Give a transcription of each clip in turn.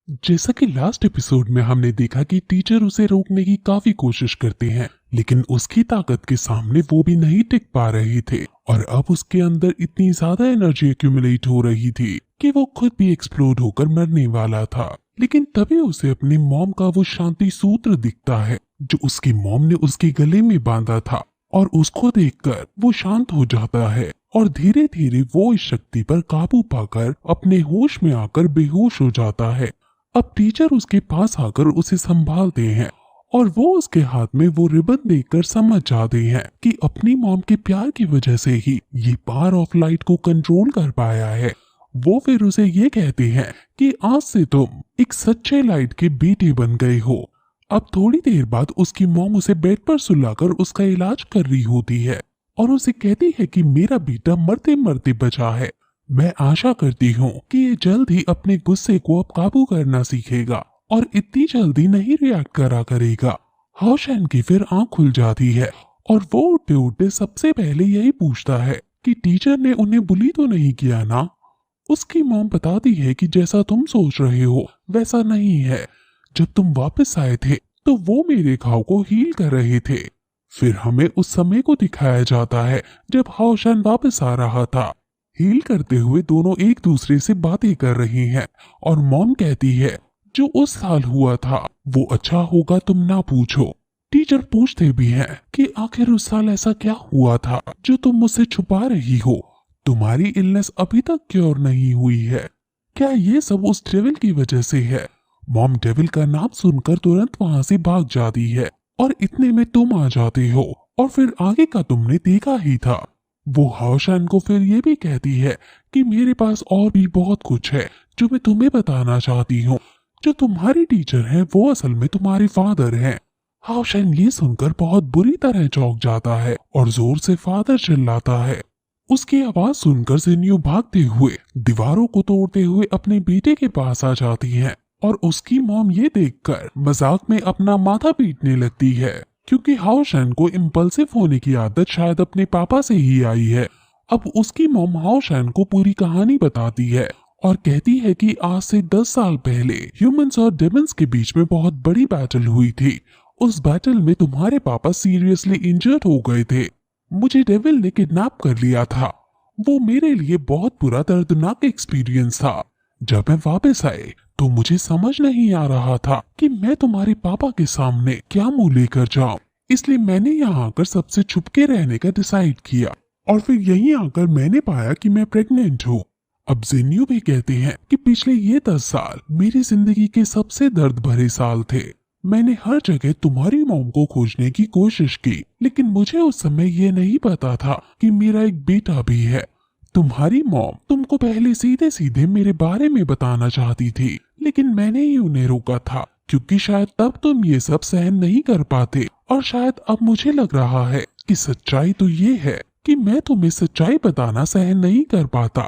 जैसा कि last episode में हमने देखा कि टीचर उसे रोकने की काफी कोशिश करते हैं, लेकिन उसकी ताकत के सामने वो भी नहीं टिक पा रहे थे और अब उसके अंदर इतनी ज्यादा एनर्जी एक्यूमुलेट हो रही थी कि वो खुद भी एक्सप्लोड होकर मरने वाला था। लेकिन तभी उसे अपनी मॉम का वो शांति सूत्र दिखता है जो उसकी मॉम ने उसके गले में बांधा था, और उसको देखकर वो शांत हो जाता है और धीरे धीरे वो इस शक्ति पर काबू पाकर अपने होश में आकर बेहोश हो जाता है। अब टीचर उसके पास आकर उसे संभालते हैं और वो उसके हाथ में वो रिबन देखकर समझ जाते हैं कि अपनी मॉम के प्यार की वजह से ही ये पावर ऑफ लाइट को कंट्रोल कर पाया है। वो फिर उसे ये कहते हैं कि आज से तुम एक सच्चे लाइट के बेटे बन गए हो। अब थोड़ी देर बाद उसकी मॉम उसे बेड पर सुलाकर उसका इलाज कर रही होती है और उसे कहती है कि मेरा बेटा मरते मरते बचा है। मैं आशा करती हूँ कि ये जल्द ही अपने गुस्से को अब काबू करना सीखेगा और इतनी जल्दी नहीं रिएक्ट करा करेगा। हाओशेन की फिर आंख खुल जाती है और वो उठते उठते सबसे पहले यही पूछता है कि टीचर ने उन्हें बुली तो नहीं किया ना। उसकी मॉम बताती है कि जैसा तुम सोच रहे हो वैसा नहीं है। जब तुम वापस आए थे तो वो मेरे घाव को हील कर रहे थे। फिर हमें उस समय को दिखाया जाता है जब हाओशेन वापस आ रहा था। हील करते हुए दोनों एक दूसरे से बातें कर रही हैं और मॉम कहती है जो उस साल हुआ था वो अच्छा होगा तुम ना पूछो। टीचर पूछते भी हैं कि आखिर उस साल ऐसा क्या हुआ था जो तुम मुझसे छुपा रही हो। तुम्हारी इलनेस अभी तक क्योर नहीं हुई है। क्या ये सब उस डेविल की वजह से है। मॉम डेविल का नाम सुनकर तुरंत वहाँ से भाग जाती है और इतने में तुम आ जाते हो और फिर आगे का तुमने देखा ही था। वो हाओशेन को फिर ये भी कहती है कि मेरे पास और भी बहुत कुछ है जो मैं तुम्हें बताना चाहती हूँ। जो तुम्हारी टीचर है वो असल में तुम्हारे फादर हैं। हाओशेन ये सुनकर बहुत बुरी तरह चौंक जाता है और जोर से फादर चिल्लाता है। उसकी आवाज सुनकर जिन्यू भागते हुए दीवारों को तोड़ते हुए अपने बेटे के पास आ जाती है और उसकी मॉम ये देखकर मजाक में अपना माथा पीटने लगती है क्योंकि हाओशेन को इम्पल्सिव होने की आदत शायद अपने पापा से ही आई है। अब उसकी मॉम हाओशेन को पूरी कहानी बताती है और कहती है कि आज से 10 साल पहले ह्यूमंस और डेमन्स के बीच में बहुत बड़ी बैटल हुई थी। उस बैटल में तुम्हारे पापा सीरियसली इंजर्ड हो गए थे। मुझे डेविल ने किडनैप कर लिया था। वो मेरे लिए बहुत बुरा दर्दनाक एक्सपीरियंस था। जब मैं वापस आए तो मुझे समझ नहीं आ रहा था कि मैं तुम्हारे पापा के सामने क्या मुंह लेकर जाऊं। इसलिए मैंने यहाँ आकर सबसे छुपके रहने का डिसाइड किया और फिर यहीं आकर मैंने पाया कि मैं प्रेग्नेंट हूँ। अब जिन्यू भी कहते हैं कि पिछले ये 10 साल मेरी जिंदगी के सबसे दर्द भरे साल थे। मैंने हर जगह तुम्हारी मॉम को खोजने की कोशिश की, लेकिन मुझे उस समय ये नहीं पता था कि मेरा एक बेटा भी है। तुम्हारी मॉम तुमको पहले सीधे सीधे मेरे बारे में बताना चाहती थी, लेकिन मैंने ही उन्हें रोका था क्योंकि शायद तब तुम ये सब सहन नहीं कर पाते। और शायद अब मुझे लग रहा है कि सच्चाई तो ये है कि मैं तुम्हें सच्चाई बताना सहन नहीं कर पाता।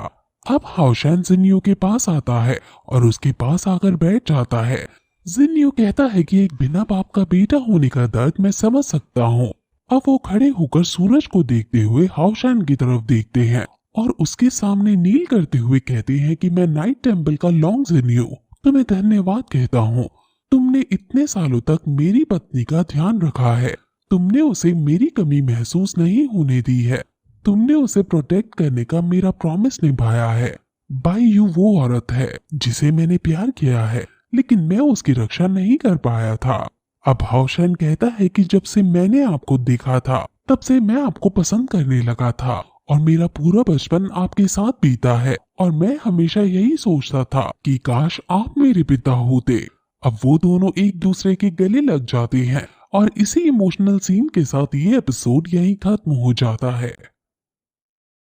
अब हाओशेन जिन्यू के पास आता है और उसके पास आकर बैठ जाता है। जिन्यू कहता है कि एक बिना बाप का बेटा होने का दर्द मैं समझ सकता हूँ। अब वो खड़े होकर सूरज को देखते हुए हाओशेन की तरफ देखते हैं और उसके सामने नील करते हुए कहते हैं कि मैं नाइट टेम्पल का लॉन्ग जिन्यू तुम्हें धन्यवाद कहता हूँ। तुमने इतने सालों तक मेरी पत्नी का ध्यान रखा है। तुमने उसे मेरी कमी महसूस नहीं होने दी है। तुमने उसे प्रोटेक्ट करने का मेरा प्रॉमिस निभाया है। बाई यू वो औरत है जिसे मैंने प्यार किया है, लेकिन मैं उसकी रक्षा नहीं कर पाया था। अब हाओशेन कहता है कि जब से मैंने आपको देखा था तब से मैं आपको पसंद करने लगा था और मेरा पूरा बचपन आपके साथ बीता है और मैं हमेशा यही सोचता था कि काश आप मेरे पिता होते। अब वो दोनों एक दूसरे के गले लग जाते हैं और इसी इमोशनल सीन के साथ ये एपिसोड यहीं खत्म हो जाता है।